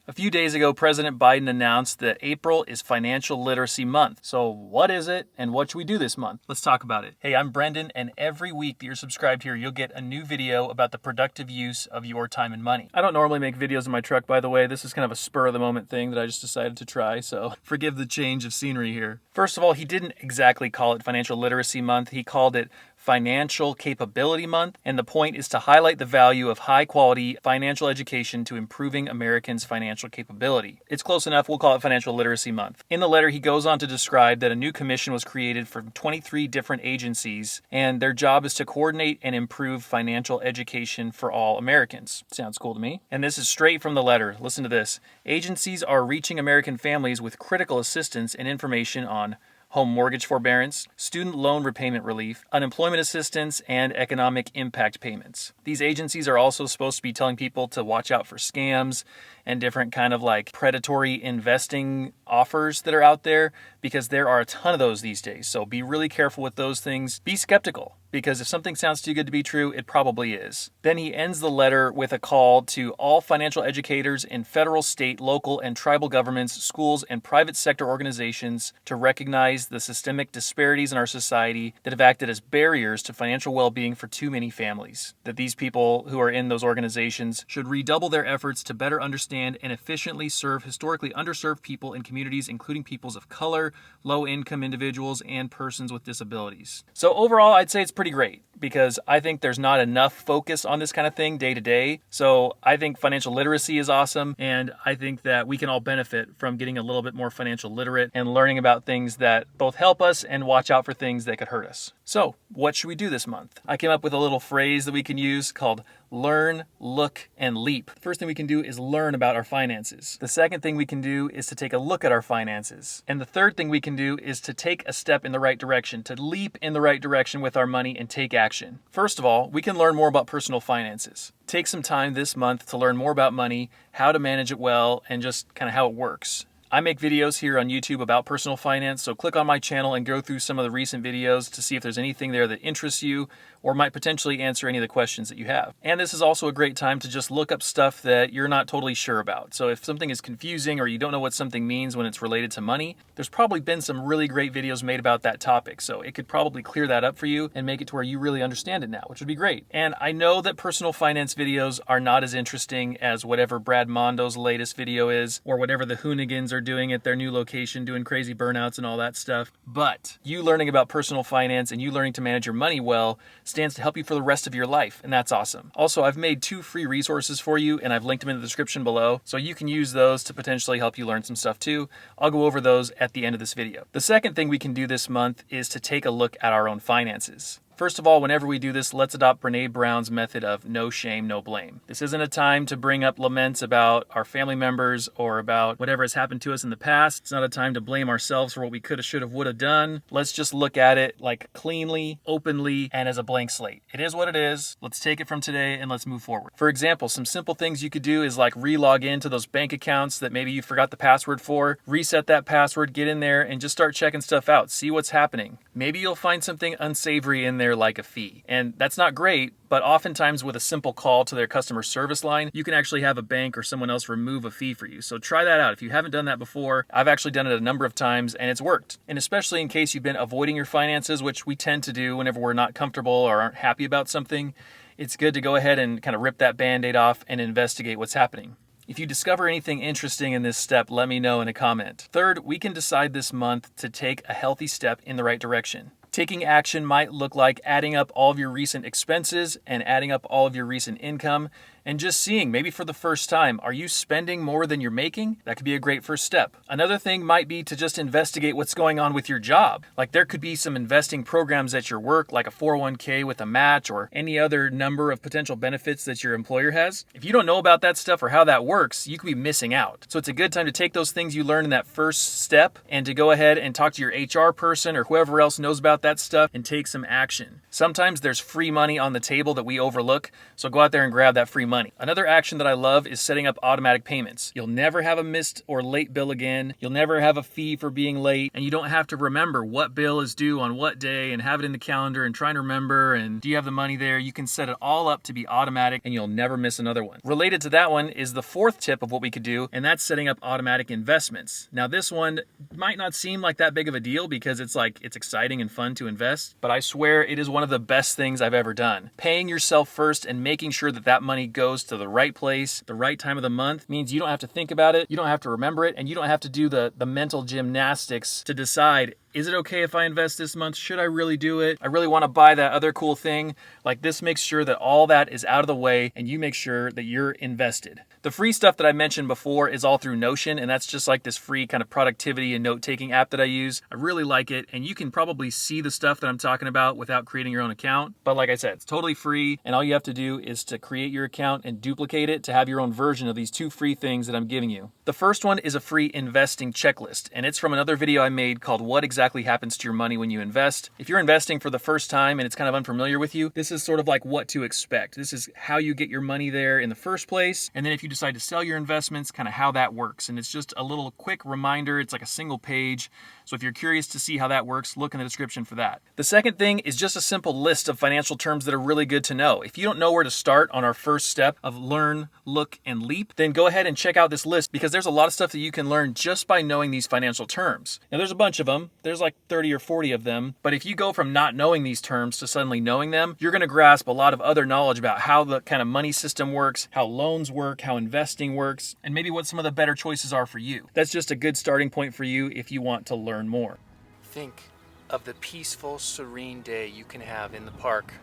A few days ago, President Biden announced that April is Financial Literacy Month. So what is it and what should we do this month? Let's talk about it. Hey, I'm Brendan, and every week that you're subscribed here, you'll get a new video about the productive use of your time and money. I don't normally make videos in my truck, by the way. This is kind of a spur-of-the-moment thing that I just decided to try, so forgive the change of scenery here. First of all, he didn't exactly call it Financial Literacy Month. He called it Financial Capability Month, and the point is to highlight the value of high-quality financial education to improving Americans' financial capability. It's close enough, we'll call it Financial Literacy Month. In the letter, he goes on to describe that a new commission was created from 23 different agencies, and their job is to coordinate and improve financial education for all Americans. Sounds cool to me. And this is straight from the letter. Listen to this. Agencies are reaching American families with critical assistance and information on home mortgage forbearance, student loan repayment relief, unemployment assistance, and economic impact payments. These agencies are also supposed to be telling people to watch out for scams and different kind of like predatory investing offers that are out there, because there are a ton of those these days. So be really careful with those things. Be skeptical, because if something sounds too good to be true, it probably is. Then he ends the letter with a call to all financial educators in federal, state, local, and tribal governments, schools, and private sector organizations to recognize the systemic disparities in our society that have acted as barriers to financial well-being for too many families. That these people who are in those organizations should redouble their efforts to better understand and efficiently serve historically underserved people in communities, including peoples of color, low-income individuals, and persons with disabilities. So overall, I'd say it's pretty great, because I think there's not enough focus on this kind of thing day to day. So I think financial literacy is awesome, and I think that we can all benefit from getting a little bit more financial literate and learning about things that both help us and watch out for things that could hurt us. So what should we do this month? I came up with a little phrase that we can use called learn, look, and leap. The first thing we can do is learn about our finances. The second thing we can do is to take a look at our finances. And the third thing we can do is to take a step in the right direction, to leap in the right direction with our money and take action. First of all, we can learn more about personal finances. Take some time this month to learn more about money, how to manage it well, and just kind of how it works. I make videos here on YouTube about personal finance, so click on my channel and go through some of the recent videos to see if there's anything there that interests you or might potentially answer any of the questions that you have. And this is also a great time to just look up stuff that you're not totally sure about. So if something is confusing or you don't know what something means when it's related to money, there's probably been some really great videos made about that topic. So it could probably clear that up for you and make it to where you really understand it now, which would be great. And I know that personal finance videos are not as interesting as whatever Brad Mondo's latest video is, or whatever the Hoonigans are doing at their new location, doing crazy burnouts and all that stuff. But you learning about personal finance and you learning to manage your money well stands to help you for the rest of your life, and that's awesome. Also, I've made 2 free resources for you, and I've linked them in the description below, so you can use those to potentially help you learn some stuff too. I'll go over those at the end of this video. The second thing we can do this month is to take a look at our own finances. First of all, whenever we do this, let's adopt Brené Brown's method of no shame, no blame. This isn't a time to bring up laments about our family members or about whatever has happened to us in the past. It's not a time to blame ourselves for what we could have, should have, would have done. Let's just look at it like cleanly, openly, and as a blank slate. It is what it is. Let's take it from today and let's move forward. For example, some simple things you could do is like re-log into those bank accounts that maybe you forgot the password for. Reset that password, get in there, and just start checking stuff out. See what's happening. Maybe you'll find something unsavory in there like a fee. And that's not great, but oftentimes with a simple call to their customer service line, you can actually have a bank or someone else remove a fee for you. So try that out. If you haven't done that before, I've actually done it a number of times and it's worked. And especially in case you've been avoiding your finances, which we tend to do whenever we're not comfortable or aren't happy about something, it's good to go ahead and kind of rip that Band-Aid off and investigate what's happening. If you discover anything interesting in this step, let me know in a comment. Third, we can decide this month to take a healthy step in the right direction. Taking action might look like adding up all of your recent expenses and adding up all of your recent income and just seeing, maybe for the first time, are you spending more than you're making? That could be a great first step. Another thing might be to just investigate what's going on with your job. Like there could be some investing programs at your work, like a 401k with a match or any other number of potential benefits that your employer has. If you don't know about that stuff or how that works, you could be missing out. So it's a good time to take those things you learned in that first step and to go ahead and talk to your HR person or whoever else knows about that stuff and take some action. Sometimes there's free money on the table that we overlook, so go out there and grab that free money money. Another action that I love is setting up automatic payments. You'll never have a missed or late bill again. You'll never have a fee for being late, and you don't have to remember what bill is due on what day and have it in the calendar and trying to remember and do you have the money there. You can set it all up to be automatic and you'll never miss another one. Related to that one is the fourth tip of what we could do, and that's setting up automatic investments. Now this one might not seem like that big of a deal because it's exciting and fun to invest, but I swear it is one of the best things I've ever done. Paying yourself first and making sure that that money goes to the right place, the right time of the month, means you don't have to think about it, you don't have to remember it, and you don't have to do the mental gymnastics to decide, is it okay if I invest this month? Should I really do it? I really want to buy that other cool thing. Like, this makes sure that all that is out of the way and you make sure that you're invested. The free stuff that I mentioned before is all through Notion, and that's just like this free kind of productivity and note-taking app that I use. I really like it, and you can probably see the stuff that I'm talking about without creating your own account. But like I said, it's totally free, and all you have to do is to create your account and duplicate it to have your own version of these two free things that I'm giving you. The first one is a free investing checklist, and it's from another video I made called What Exactly Happens to Your Money When You Invest. If you're investing for the first time and it's kind of unfamiliar with you, this is sort of like what to expect. This is how you get your money there in the first place, and then if you decide to sell your investments, kind of how that works. And it's just a little quick reminder. It's like a single page. So if you're curious to see how that works, look in the description for that. The second thing is just a simple list of financial terms that are really good to know. If you don't know where to start on our first step of learn, look, and leap, then go ahead and check out this list because there's a lot of stuff that you can learn just by knowing these financial terms. Now there's a bunch of them. There's like 30 or 40 of them. But if you go from not knowing these terms to suddenly knowing them, you're going to grasp a lot of other knowledge about how the kind of money system works, how loans work, how investing works, and maybe what some of the better choices are for you. That's just a good starting point for you if you want to learn more. Think of the peaceful, serene day you can have in the park,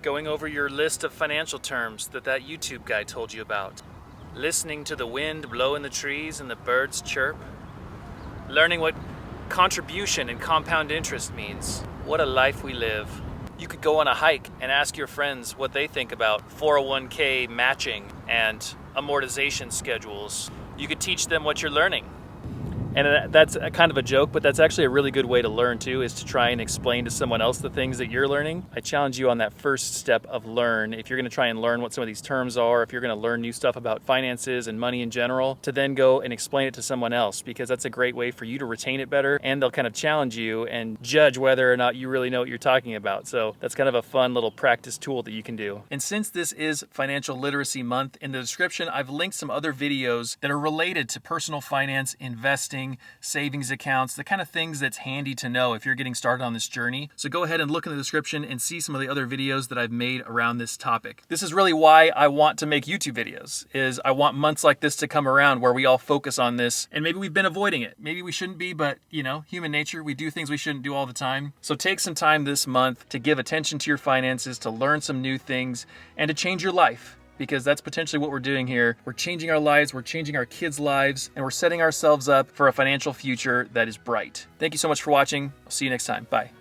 going over your list of financial terms that YouTube guy told you about, listening to the wind blow in the trees and the birds chirp, learning what contribution and compound interest means. What a life we live. You could go on a hike and ask your friends what they think about 401k matching and amortization schedules. You could teach them what you're learning. And that's a kind of a joke, but that's actually a really good way to learn too, is to try and explain to someone else the things that you're learning. I challenge you on that first step of learn. If you're going to try and learn what some of these terms are, if you're going to learn new stuff about finances and money in general, to then go and explain it to someone else, because that's a great way for you to retain it better, and they'll kind of challenge you and judge whether or not you really know what you're talking about. So that's kind of a fun little practice tool that you can do. And since this is Financial Literacy Month, in the description I've linked some other videos that are related to personal finance, investing, savings accounts, the kind of things that's handy to know if you're getting started on this journey. So go ahead and look in the description and see some of the other videos that I've made around this topic. This is really why I want to make YouTube videos, is I want months like this to come around where we all focus on this, and maybe we've been avoiding it. Maybe we shouldn't be, but human nature, we do things we shouldn't do all the time. So take some time this month to give attention to your finances, to learn some new things, and to change your life. Because that's potentially what we're doing here. We're changing our lives, we're changing our kids' lives, and we're setting ourselves up for a financial future that is bright. Thank you so much for watching. I'll see you next time. Bye.